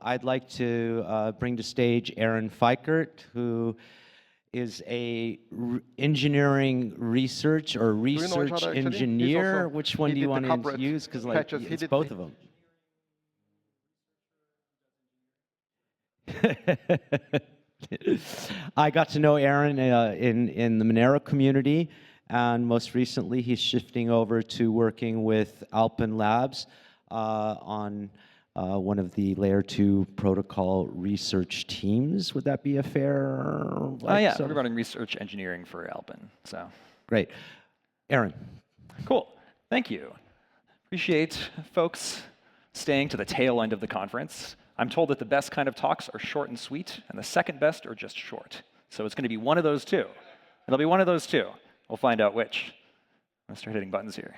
I'd like to bring to stage Aaron Feickert, who is a engineering research or research engineer. Which one do you want to use? Because like it's both of them. I got to know Aaron in the Monero community, and most recently he's shifting over to working with Alpen Labs on one of the layer 2 protocol research teams. Would that be a fair? Yeah, we're running research engineering for Alpen. So great, Aaron. Cool, thank you. Appreciate folks staying to the tail end of the conference. I'm told that the best kind of talks are short and sweet, and the second best are just short. So it's going to be one of those two. It'll be one of those two. We'll find out which. I'm going to start hitting buttons here.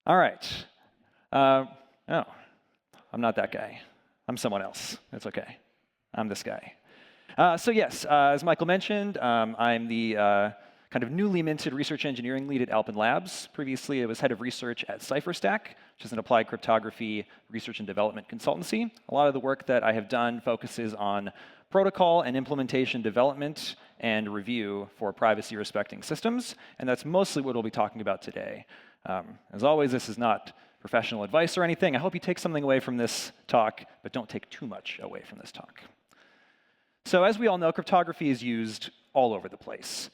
All right. Oh, I'm not that guy. I'm someone else. It's OK. I'm this guy. So yes, as Michael mentioned, I'm the kind of newly minted research engineering lead at Alpen Labs. Previously, I was head of research at Cypher Stack, which is an applied cryptography research and development consultancy. A lot of the work that I have done focuses on protocol and implementation development and review for privacy-respecting systems, and that's mostly what we'll be talking about today. As always, this is not professional advice or anything. I hope you take something away from this talk, but don't take too much away from this talk. So as we all know, cryptography is used all over the place.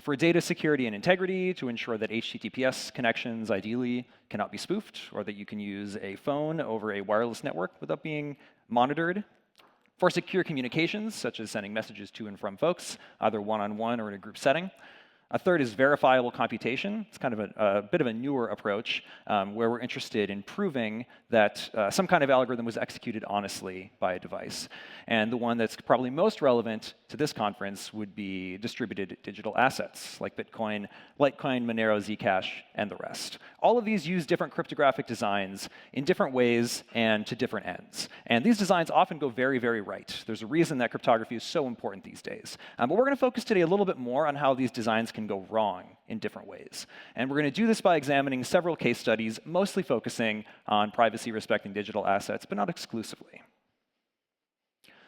For data security and integrity, to ensure that HTTPS connections ideally cannot be spoofed, or that you can use a phone over a wireless network without being monitored. For secure communications, such as sending messages to and from folks, either one-on-one or in a group setting. A third is verifiable computation. It's kind of a bit of a newer approach where we're interested in proving that some kind of algorithm was executed honestly by a device. And the one that's probably most relevant to this conference would be distributed digital assets like Bitcoin, Litecoin, Monero, Zcash, and the rest. All of these use different cryptographic designs in different ways and to different ends. And these designs often go very, very right. There's a reason that cryptography is so important these days. But we're going to focus today a little bit more on how these designs can go wrong in different ways. And we're going to do this by examining several case studies, mostly focusing on privacy-respecting digital assets, but not exclusively.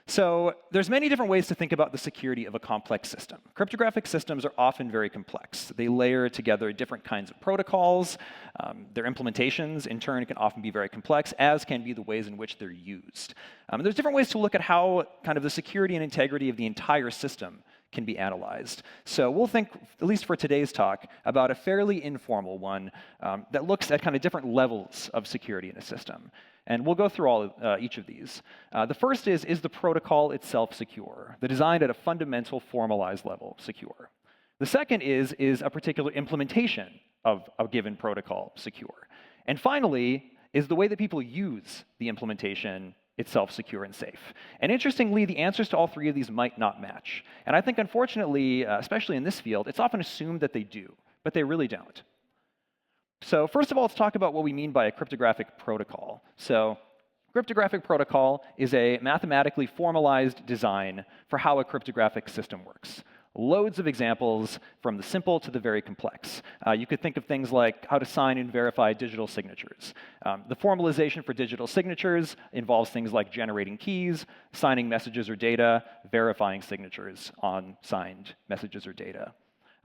So there's many different ways to think about the security of a complex system. Cryptographic systems are often very complex. They layer together different kinds of protocols. Their implementations, in turn, can often be very complex, as can be the ways in which they're used. There's different ways to look at how kind of the security and integrity of the entire system can be analyzed. So we'll think, at least for today's talk, about a fairly informal one that looks at kind of different levels of security in a system. And we'll go through each of these. The first is the protocol itself secure? The design at a fundamental formalized level secure? The second is a particular implementation of a given protocol secure? And finally, is the way that people use the implementation itself secure and safe? And interestingly, the answers to all three of these might not match. And I think, unfortunately, especially in this field, it's often assumed that they do, but they really don't. So first of all, let's talk about what we mean by a cryptographic protocol. So cryptographic protocol is a mathematically formalized design for how a cryptographic system works. Loads of examples from the simple to the very complex. You could think of things like how to sign and verify digital signatures. The formalization for digital signatures involves things like generating keys, signing messages or data, verifying signatures on signed messages or data.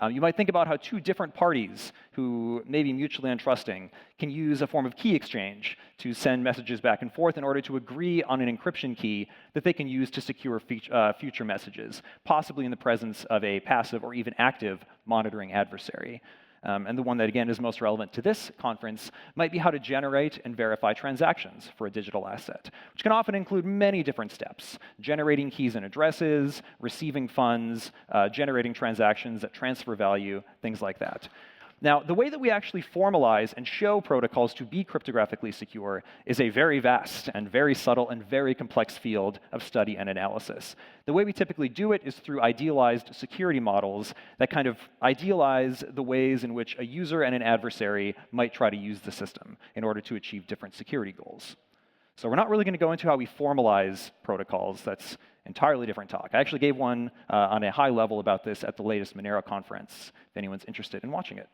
You might think about how two different parties who may be mutually untrusting can use a form of key exchange to send messages back and forth in order to agree on an encryption key that they can use to secure future messages, possibly in the presence of a passive or even active monitoring adversary. And the one that, again, is most relevant to this conference might be how to generate and verify transactions for a digital asset, which can often include many different steps: generating keys and addresses, receiving funds, generating transactions that transfer value, things like that. Now, the way that we actually formalize and show protocols to be cryptographically secure is a very vast and very subtle and very complex field of study and analysis. The way we typically do it is through idealized security models that kind of idealize the ways in which a user and an adversary might try to use the system in order to achieve different security goals. So we're not really going to go into how we formalize protocols. That's an entirely different talk. I actually gave one on a high level about this at the latest Monero conference, if anyone's interested in watching it.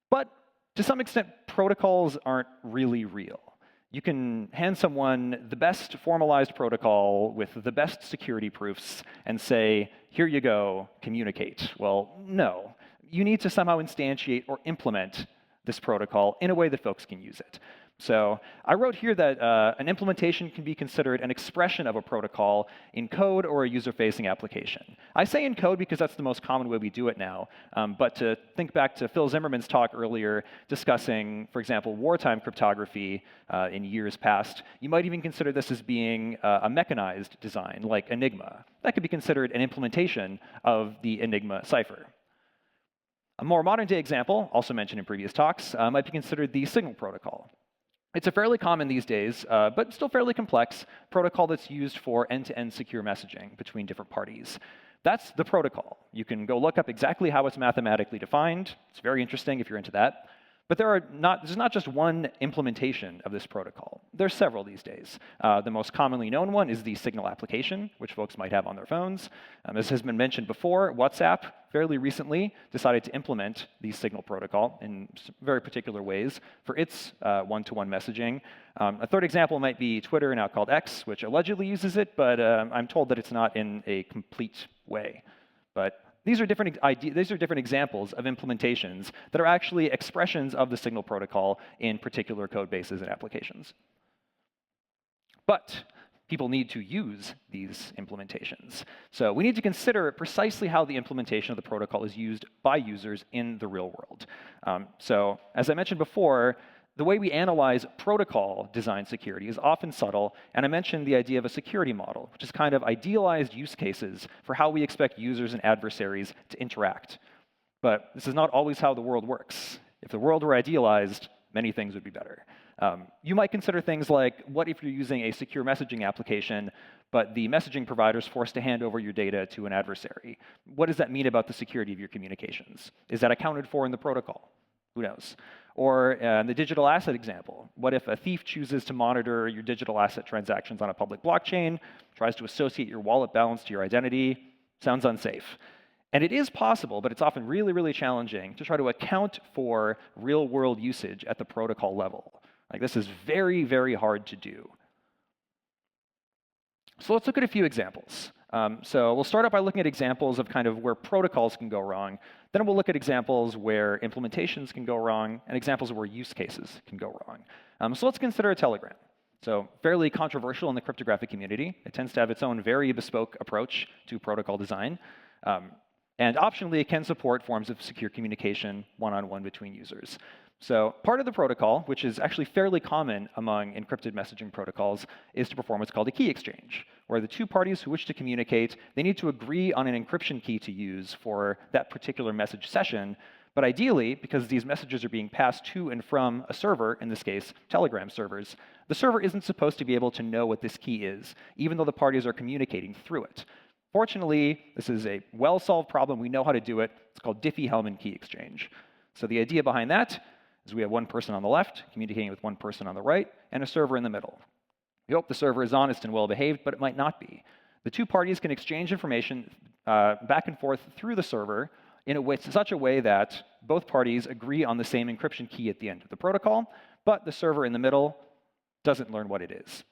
But to some extent, protocols aren't really real. You can hand someone the best formalized protocol with the best security proofs and say, here you go, communicate. Well, no. You need to somehow instantiate or implement this protocol in a way that folks can use it. So I wrote here that an implementation can be considered an expression of a protocol in code or a user-facing application. I say in code because that's the most common way we do it now. But to think back to Phil Zimmerman's talk earlier discussing, for example, wartime cryptography in years past, you might even consider this as being a mechanized design, like Enigma. That could be considered an implementation of the Enigma cipher. A more modern-day example, also mentioned in previous talks, might be considered the Signal protocol. It's a fairly common these days, but still fairly complex, protocol that's used for end-to-end secure messaging between different parties. That's the protocol. You can go look up exactly how it's mathematically defined. It's very interesting if you're into that. But there's not just one implementation of this protocol. There's several these days. The most commonly known one is the Signal application, which folks might have on their phones. As has been mentioned before, WhatsApp fairly recently decided to implement the Signal protocol in very particular ways for its one-to-one messaging. A third example might be Twitter, now called X, which allegedly uses it, but I'm told that it's not in a complete way. But these are different examples of implementations that are actually expressions of the Signal protocol in particular code bases and applications. But people need to use these implementations. So we need to consider precisely how the implementation of the protocol is used by users in the real world. So as I mentioned before, the way we analyze protocol design security is often subtle, and I mentioned the idea of a security model, which is kind of idealized use cases for how we expect users and adversaries to interact. But this is not always how the world works. If the world were idealized, many things would be better. You might consider things like, what if you're using a secure messaging application, but the messaging provider is forced to hand over your data to an adversary? What does that mean about the security of your communications? Is that accounted for in the protocol? Who knows? Or the digital asset example. What if a thief chooses to monitor your digital asset transactions on a public blockchain, tries to associate your wallet balance to your identity? Sounds unsafe. And it is possible, but it's often really, really challenging to try to account for real-world usage at the protocol level. Like, this is very, very hard to do. So let's look at a few examples. So we'll start out by looking at examples of kind of where protocols can go wrong. Then we'll look at examples where implementations can go wrong, and examples where use cases can go wrong. So let's consider a Telegram. So fairly controversial in the cryptographic community. It tends to have its own very bespoke approach to protocol design. And optionally, it can support forms of secure communication one-on-one between users. So part of the protocol, which is actually fairly common among encrypted messaging protocols, is to perform what's called a key exchange, where the two parties who wish to communicate, they need to agree on an encryption key to use for that particular message session. But ideally, because these messages are being passed to and from a server, in this case, Telegram servers, the server isn't supposed to be able to know what this key is, even though the parties are communicating through it. Fortunately, this is a well-solved problem. We know how to do it. It's called Diffie-Hellman key exchange. So the idea behind that is we have one person on the left communicating with one person on the right, and a server in the middle. We hope the server is honest and well-behaved, but it might not be. The two parties can exchange information back and forth through the server in such a way that both parties agree on the same encryption key at the end of the protocol, but the server in the middle doesn't learn what it is.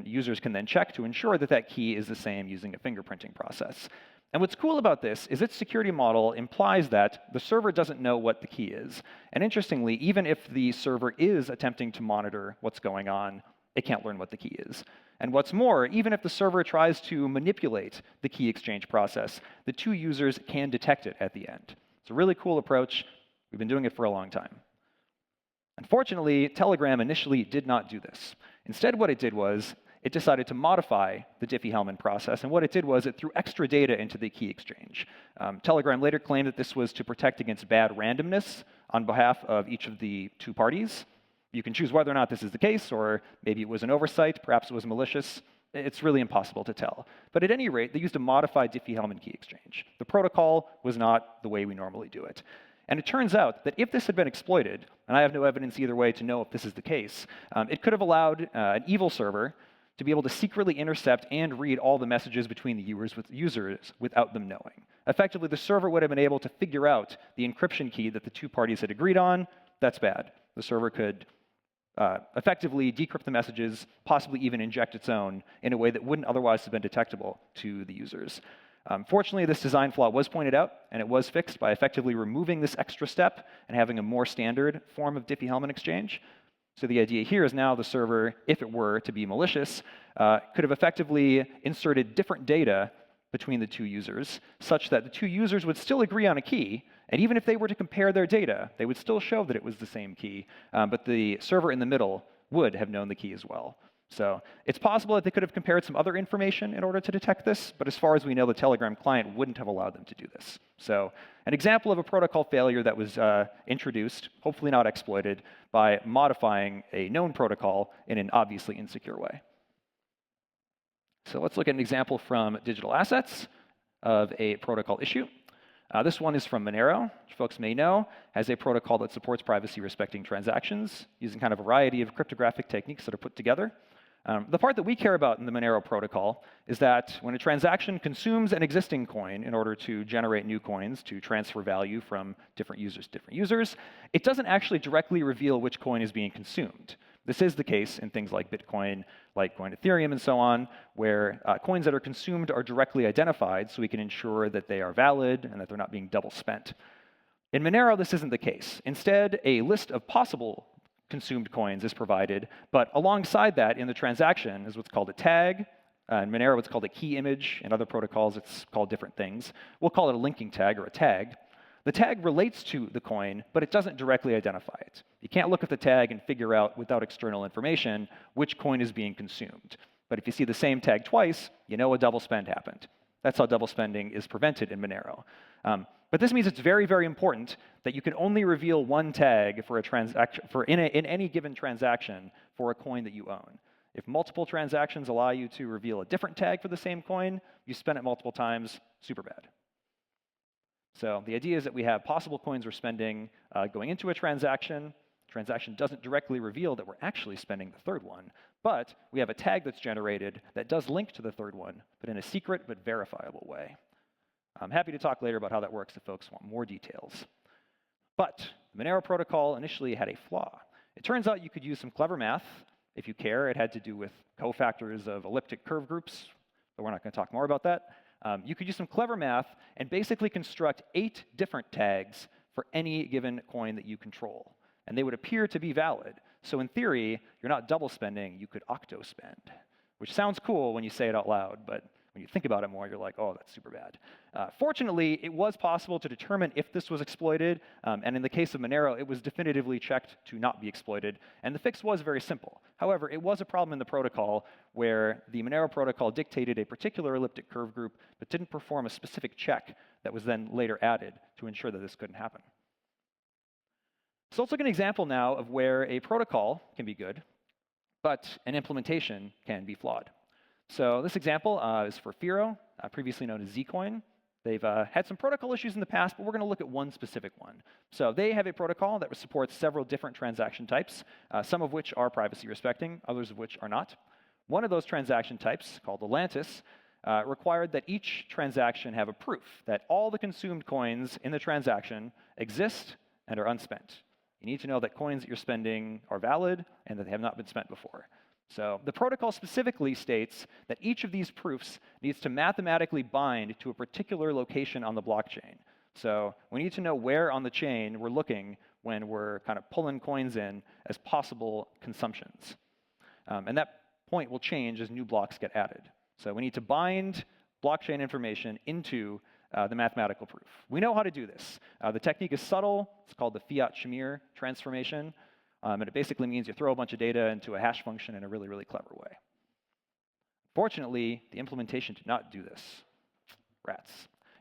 Users can then check to ensure that that key is the same using a fingerprinting process. And what's cool about this is its security model implies that the server doesn't know what the key is. And interestingly, even if the server is attempting to monitor what's going on, it can't learn what the key is. And what's more, even if the server tries to manipulate the key exchange process, the two users can detect it at the end. It's a really cool approach. We've been doing it for a long time. Unfortunately, Telegram initially did not do this. Instead, what it did was it decided to modify the Diffie-Hellman process, and what it did was it threw extra data into the key exchange. Telegram later claimed that this was to protect against bad randomness on behalf of each of the two parties. You can choose whether or not this is the case, or maybe it was an oversight, perhaps it was malicious. It's really impossible to tell. But at any rate, they used a modified Diffie-Hellman key exchange. The protocol was not the way we normally do it. And it turns out that if this had been exploited, and I have no evidence either way to know if this is the case, it could have allowed an evil server to be able to secretly intercept and read all the messages between the users without them knowing. Effectively, the server would have been able to figure out the encryption key that the two parties had agreed on. That's bad. The server could effectively decrypt the messages, possibly even inject its own in a way that wouldn't otherwise have been detectable to the users. Fortunately, this design flaw was pointed out, and it was fixed by effectively removing this extra step and having a more standard form of Diffie-Hellman exchange. So the idea here is now the server, if it were to be malicious, could have effectively inserted different data between the two users, such that the two users would still agree on a key, and even if they were to compare their data, they would still show that it was the same key, but the server in the middle would have known the key as well. So it's possible that they could have compared some other information in order to detect this, but as far as we know, the Telegram client wouldn't have allowed them to do this. So an example of a protocol failure that was introduced, hopefully not exploited, by modifying a known protocol in an obviously insecure way. So let's look at an example from digital assets of a protocol issue. This one is from Monero, which folks may know, has a protocol that supports privacy-respecting transactions using kind of a variety of cryptographic techniques that are put together. The part that we care about in the Monero protocol is that when a transaction consumes an existing coin in order to generate new coins to transfer value from different users to different users, it doesn't actually directly reveal which coin is being consumed. This is the case in things like Bitcoin, Litecoin, Ethereum, and so on, where coins that are consumed are directly identified so we can ensure that they are valid and that they're not being double spent. In Monero, this isn't the case. Instead, a list of possible consumed coins is provided, but alongside that in the transaction is what's called a tag. In Monero, it's called a key image. In other protocols, it's called different things. We'll call it a linking tag or a tag. The tag relates to the coin, but it doesn't directly identify it. You can't look at the tag and figure out, without external information, which coin is being consumed. But if you see the same tag twice, you know a double spend happened. That's how double spending is prevented in Monero. But this means it's very, very important that you can only reveal one tag for a transaction in any given transaction for a coin that you own. If multiple transactions allow you to reveal a different tag for the same coin, you spend it multiple times, super bad. So the idea is that we have possible coins we're spending going into a transaction. The transaction doesn't directly reveal that we're actually spending the third one, but we have a tag that's generated that does link to the third one, but in a secret but verifiable way. I'm happy to talk later about how that works if folks want more details. But the Monero protocol initially had a flaw. It turns out you could use some clever math. If you care, it had to do with cofactors of elliptic curve groups, but we're not going to talk more about that. You could use some clever math and basically construct 8 different tags for any given coin that you control. And they would appear to be valid. So in theory, you're not double spending, you could octo spend, which sounds cool when you say it out loud, but when you think about it more, you're like, oh, that's super bad. Fortunately, it was possible to determine if this was exploited, and in the case of Monero, it was definitively checked to not be exploited, and the fix was very simple. However, it was a problem in the protocol where the Monero protocol dictated a particular elliptic curve group, but didn't perform a specific check that was then later added to ensure that this couldn't happen. So let's look at an example now of where a protocol can be good, but an implementation can be flawed. So this example is for Firo, previously known as Zcoin. They've had some protocol issues in the past, but we're going to look at one specific one. So they have a protocol that supports several different transaction types, some of which are privacy respecting, others of which are not. One of those transaction types, called Atlantis, required that each transaction have a proof that all the consumed coins in the transaction exist and are unspent. You need to know that coins that you're spending are valid and that they have not been spent before. So the protocol specifically states that each of these proofs needs to mathematically bind to a particular location on the blockchain. So we need to know where on the chain we're looking when we're kind of pulling coins in as possible consumptions. And that point will change as new blocks get added. So we need to bind blockchain information into the mathematical proof. We know how to do this. The technique is subtle. It's called the Feickert transformation. And it basically means you throw a bunch of data into a hash function in a really, really clever way. Fortunately, the implementation did not do this. Rats.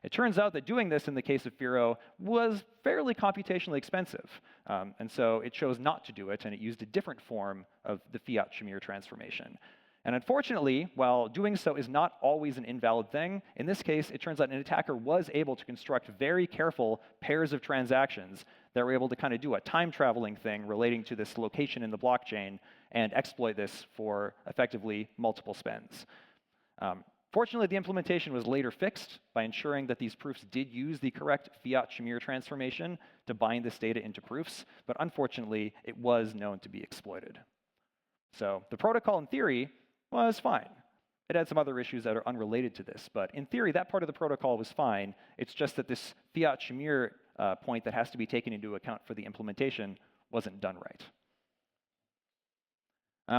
It turns out that doing this in the case of Firo was fairly computationally expensive. And so it chose not to do it, and it used a different form of the Feickert transformation. And unfortunately, while doing so is not always an invalid thing, in this case, it turns out an attacker was able to construct very careful pairs of transactions that were able to kind of do a time-traveling thing relating to this location in the blockchain and exploit this for effectively multiple spends. Fortunately, the implementation was later fixed by ensuring that these proofs did use the correct Fiat-Shamir transformation to bind this data into proofs, but unfortunately, it was known to be exploited. So the protocol in theory was fine. It had some other issues that are unrelated to this, but in theory, that part of the protocol was fine. It's just that this Fiat-Shamir point that has to be taken into account for the implementation wasn't done right.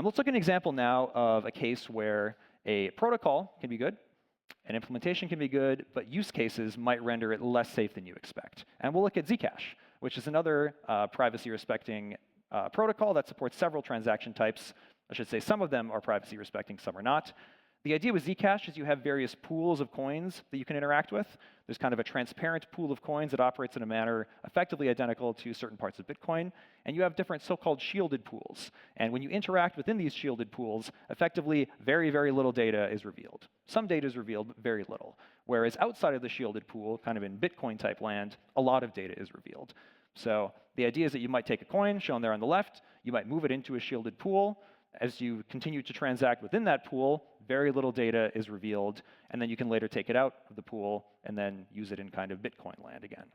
Let's look at an example now of a case where a protocol can be good, an implementation can be good, but use cases might render it less safe than you expect. And we'll look at Zcash, which is another privacy-respecting protocol that supports several transaction types. I should say some of them are privacy-respecting, some are not. The idea with Zcash is you have various pools of coins that you can interact with. There's kind of a transparent pool of coins that operates in a manner effectively identical to certain parts of Bitcoin. And you have different so-called shielded pools. And when you interact within these shielded pools, effectively very, very little data is revealed. Some data is revealed, but very little. Whereas outside of the shielded pool, kind of in Bitcoin-type land, a lot of data is revealed. So the idea is that you might take a coin, shown there on the left, you might move it into a shielded pool. As you continue to transact within that pool, very little data is revealed, and then you can later take it out of the pool and then use it in kind of Bitcoin land again.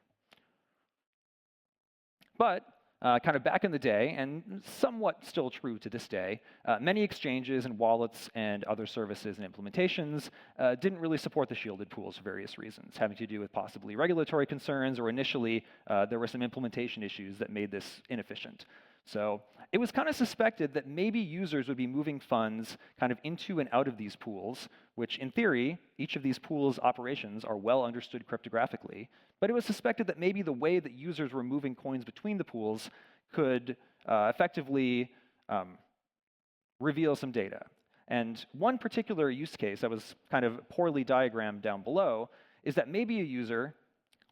But kind of back in the day, and somewhat still true to this day, many exchanges and wallets and other services and implementations didn't really support the shielded pools for various reasons, having to do with possibly regulatory concerns, or initially there were some implementation issues that made this inefficient. So it was kind of suspected that maybe users would be moving funds kind of into and out of these pools, which in theory, each of these pools' operations are well understood cryptographically. But it was suspected that maybe the way that users were moving coins between the pools could effectively reveal some data. And one particular use case that was kind of poorly diagrammed down below is that maybe a user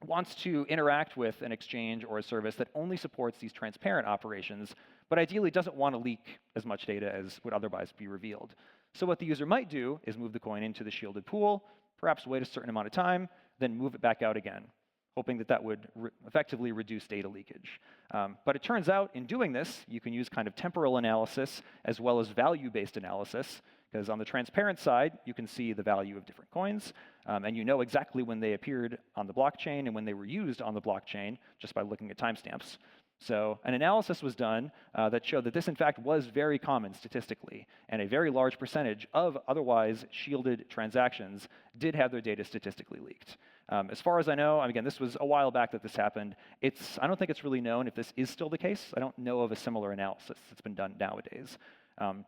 wants to interact with an exchange or a service that only supports these transparent operations, but ideally doesn't want to leak as much data as would otherwise be revealed. So what the user might do is move the coin into the shielded pool, perhaps wait a certain amount of time, then move it back out again, hoping that that would effectively reduce data leakage. But it turns out in doing this, you can use kind of temporal analysis as well as value-based analysis, because on the transparent side, you can see the value of different coins, and you know exactly when they appeared on the blockchain and when they were used on the blockchain just by looking at timestamps. So an analysis was done that showed that this, in fact, was very common statistically, and a very large percentage of otherwise shielded transactions did have their data statistically leaked. As far as I know, again, this was a while back that this happened. I don't think it's really known if this is still the case. I don't know of a similar analysis that's been done nowadays.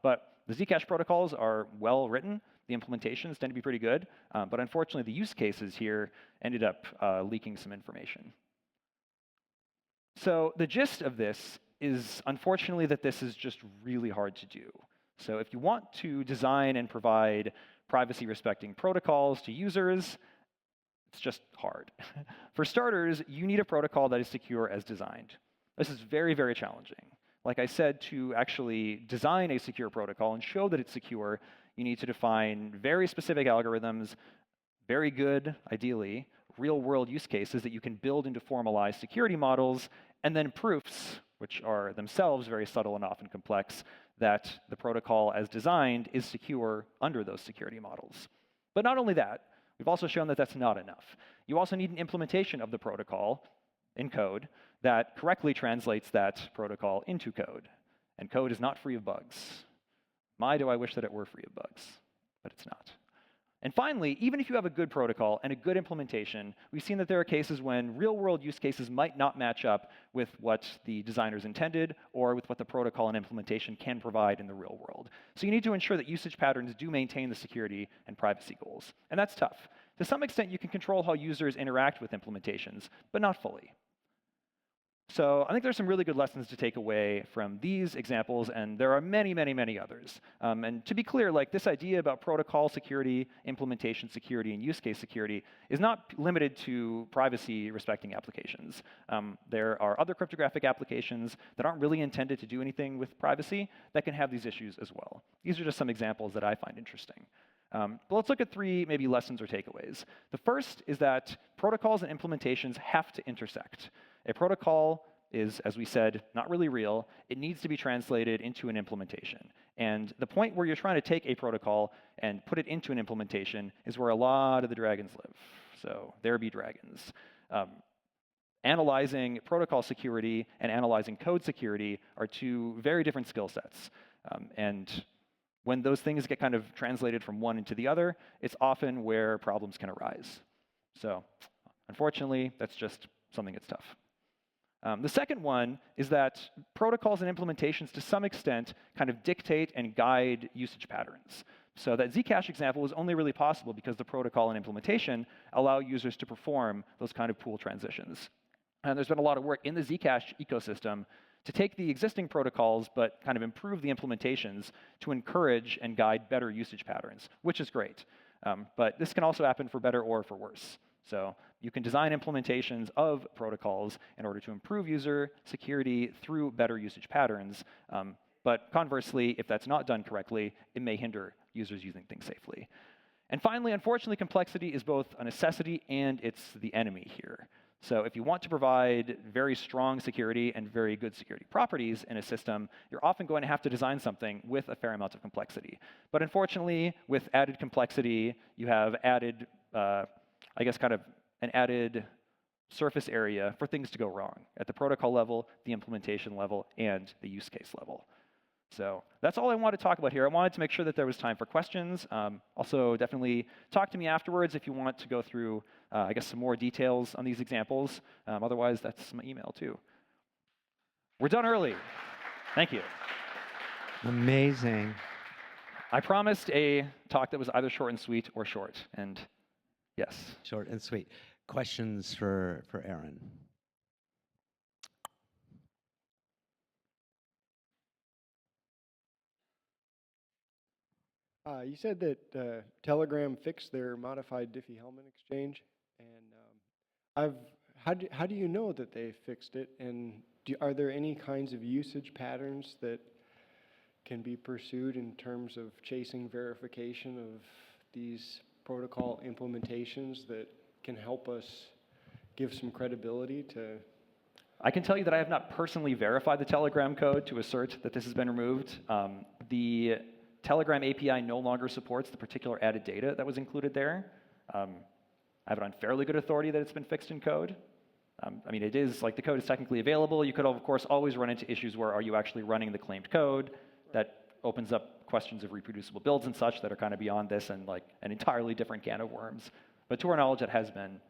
But the Zcash protocols are well written. The implementations tend to be pretty good. But unfortunately, the use cases here ended up leaking some information. So the gist of this is, unfortunately, that this is just really hard to do. So if you want to design and provide privacy-respecting protocols to users, it's just hard. For starters, you need a protocol that is secure as designed. This is very, very challenging. Like I said, to actually design a secure protocol and show that it's secure, you need to define very specific algorithms, very good, ideally, real-world use cases that you can build into formalized security models, and then proofs, which are themselves very subtle and often complex, that the protocol as designed is secure under those security models. But not only that, we've also shown that that's not enough. You also need an implementation of the protocol in code that correctly translates that protocol into code. And code is not free of bugs. My, do I wish that it were free of bugs, but it's not. And finally, even if you have a good protocol and a good implementation, we've seen that there are cases when real-world use cases might not match up with what the designers intended or with what the protocol and implementation can provide in the real world. So you need to ensure that usage patterns do maintain the security and privacy goals. And that's tough. To some extent, you can control how users interact with implementations, but not fully. So I think there's some really good lessons to take away from these examples, and there are many, many, many others. And to be clear, like this idea about protocol security, implementation security, and use case security is not limited to privacy-respecting applications. There are other cryptographic applications that aren't really intended to do anything with privacy that can have these issues as well. These are just some examples that I find interesting. But let's look at three maybe lessons or takeaways. The first is that protocols and implementations have to intersect. A protocol is, as we said, not really real. It needs to be translated into an implementation. And the point where you're trying to take a protocol and put it into an implementation is where a lot of the dragons live. So there be dragons. Analyzing protocol security and analyzing code security are two very different skill sets. And when those things get kind of translated from one into the other, it's often where problems can arise. So unfortunately, that's just something that's tough. The second one is that protocols and implementations, to some extent, kind of dictate and guide usage patterns. So that Zcash example was only really possible because the protocol and implementation allow users to perform those kind of pool transitions. And there's been a lot of work in the Zcash ecosystem to take the existing protocols but kind of improve the implementations to encourage and guide better usage patterns, which is great. But this can also happen for better or for worse. So you can design implementations of protocols in order to improve user security through better usage patterns. But conversely, if that's not done correctly, it may hinder users using things safely. And finally, unfortunately, complexity is both a necessity and it's the enemy here. So if you want to provide very strong security and very good security properties in a system, you're often going to have to design something with a fair amount of complexity. But unfortunately, with added complexity, you have added, I guess, kind of an added surface area for things to go wrong at the protocol level, the implementation level, and the use case level. So that's all I wanted to talk about here. I wanted to make sure that there was time for questions. Also, definitely talk to me afterwards if you want to go through, I guess, some more details on these examples. Otherwise, that's my email, too. We're done early. Thank you. Amazing. I promised a talk that was either short and sweet or short, and yes. Short and sweet. Questions for Aaron? You said that Telegram fixed their modified Diffie-Hellman exchange, and how do you know that they fixed it? And are there any kinds of usage patterns that can be pursued in terms of chasing verification of these protocol implementations that can help us give some credibility to? I can tell you that I have not personally verified the Telegram code to assert that this has been removed. The Telegram API no longer supports the particular added data that was included there. I have it on fairly good authority that it's been fixed in code. I mean, it is, like, the code is technically available. You could, of course, always run into issues where are you actually running the claimed code? That opens up questions of reproducible builds and such that are kind of beyond this and, like, an entirely different can of worms. But to our knowledge, it has been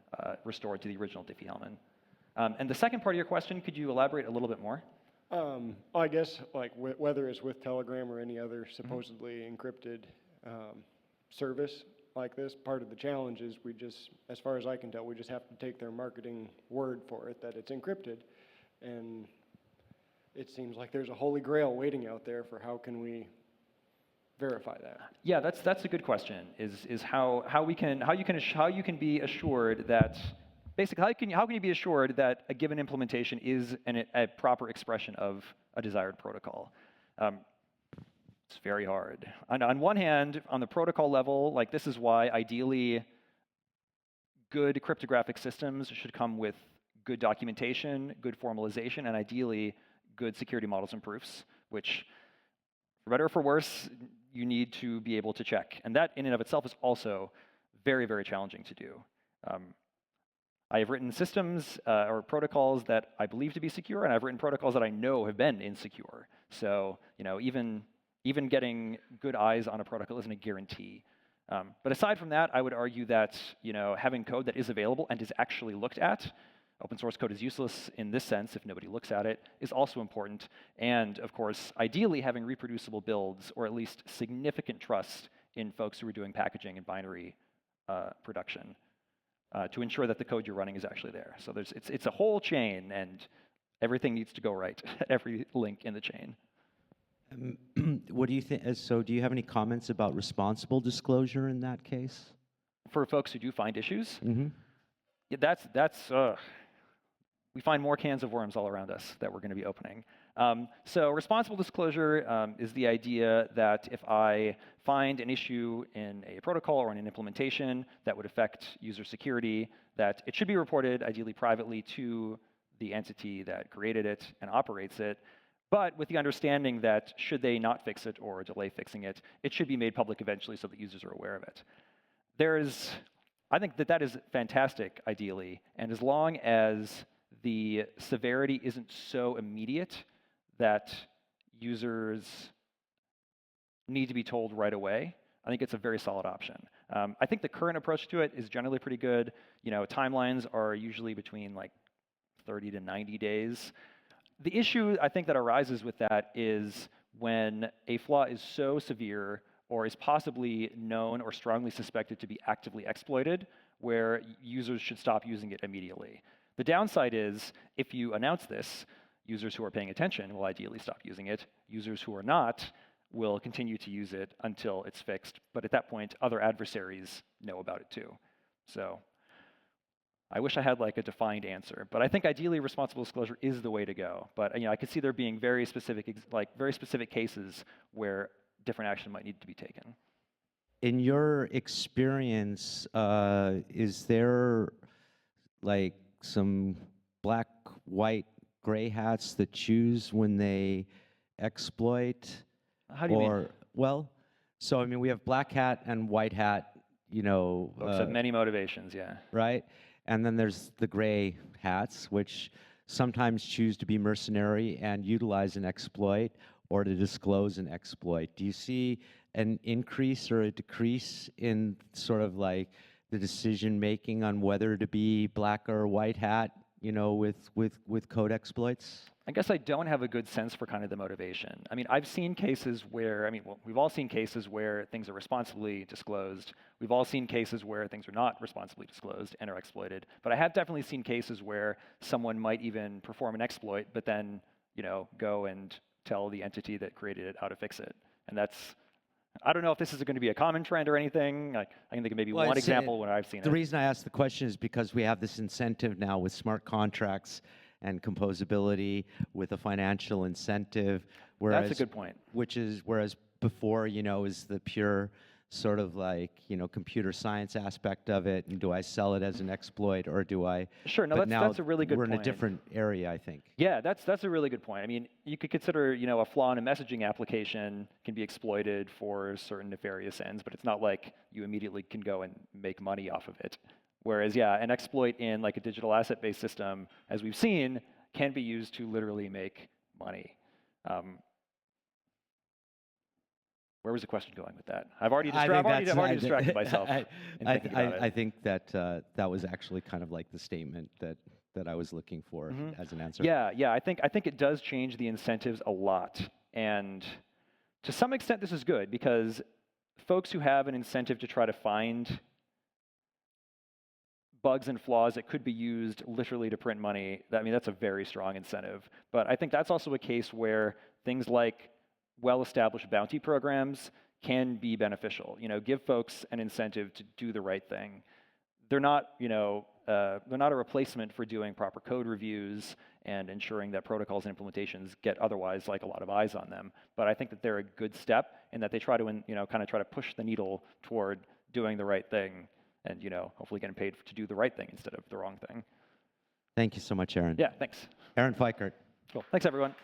restored to the original Diffie-Hellman. And the second part of your question, could you elaborate a little bit more? I guess, like, whether it's with Telegram or any other supposedly encrypted service like this, part of the challenge is we just, as far as I can tell, we just have to take their marketing word for it that it's encrypted. And it seems like there's a holy grail waiting out there for how can we verify that. Yeah, that's a good question. Is how you can be assured that basically how can you be assured that a given implementation is a proper expression of a desired protocol? It's very hard. On one hand, on the protocol level, like, this is why ideally good cryptographic systems should come with good documentation, good formalization, and ideally good security models and proofs, which, for better or for worse, you need to be able to check. And that in and of itself is also very, very challenging to do. I have written systems or protocols that I believe to be secure, and I've written protocols that I know have been insecure. So, you know, even getting good eyes on a protocol isn't a guarantee. But aside from that, I would argue that, you know, having code that is available and is actually looked at, open source code is useless in this sense if nobody looks at it, is also important. And of course, ideally having reproducible builds, or at least significant trust in folks who are doing packaging and binary production to ensure that the code you're running is actually there. So it's a whole chain, and everything needs to go right at every link in the chain. What do you think? So do you have any comments about responsible disclosure in that case? For folks who do find issues? Mm-hmm. Yeah, we find more cans of worms all around us that we're going to be opening. So responsible disclosure is the idea that if I find an issue in a protocol or in an implementation that would affect user security, that it should be reported, ideally privately, to the entity that created it and operates it, but with the understanding that should they not fix it or delay fixing it, it should be made public eventually so that users are aware of it. I think that is fantastic, ideally, and as long as the severity isn't so immediate that users need to be told right away, I think it's a very solid option. I think the current approach to it is generally pretty good. Timelines are usually between like 30 to 90 days. The issue I think that arises with that is when a flaw is so severe or is possibly known or strongly suspected to be actively exploited, where users should stop using it immediately. The downside is if you announce this, users who are paying attention will ideally stop using it. Users who are not will continue to use it until it's fixed. But at that point, other adversaries know about it too. So I wish I had like a defined answer, but I think ideally responsible disclosure is the way to go. But I could see there being very specific cases where different action might need to be taken. In your experience, is there like some black, white, gray hats that choose when they exploit? How do you mean? Well, so I mean, we have black hat and white hat, Folks have many motivations, yeah. Right? And then there's the gray hats, which sometimes choose to be mercenary and utilize an exploit or to disclose an exploit. Do you see an increase or a decrease in sort of like the decision making on whether to be black or white hat, with code exploits? I guess I don't have a good sense for kind of the motivation. I mean, I've seen cases where, we've all seen cases where things are responsibly disclosed. We've all seen cases where things are not responsibly disclosed and are exploited. But I have definitely seen cases where someone might even perform an exploit, but then, go and tell the entity that created it how to fix it. And I don't know if this is going to be a common trend or anything. I can think of maybe one example where I've seen it. The reason I asked the question is because we have this incentive now with smart contracts and composability with a financial incentive. Whereas, that's a good point. Whereas before, is the pure sort of like, computer science aspect of it, and do I sell it as an exploit or do I? Sure, no, that's a really good point. We're in a different area, I think. Yeah, that's a really good point. I mean, you could consider, a flaw in a messaging application can be exploited for certain nefarious ends, but it's not like you immediately can go and make money off of it. Whereas, yeah, an exploit in like a digital asset-based system, as we've seen, can be used to literally make money. Where was the question going with that? I've already distracted myself. I think that that was actually kind of like the statement that I was looking for as an answer. Yeah. I think it does change the incentives a lot, and to some extent, this is good because folks who have an incentive to try to find bugs and flaws that could be used literally to print money, that's a very strong incentive. But I think that's also a case where things like well-established bounty programs can be beneficial. Give folks an incentive to do the right thing. They're not a replacement for doing proper code reviews and ensuring that protocols and implementations get otherwise like a lot of eyes on them. But I think that they're a good step in that they try to, kind of try to push the needle toward doing the right thing and, hopefully getting paid to do the right thing instead of the wrong thing. Thank you so much, Aaron. Yeah, thanks. Aaron Feickert. Cool. Thanks, everyone.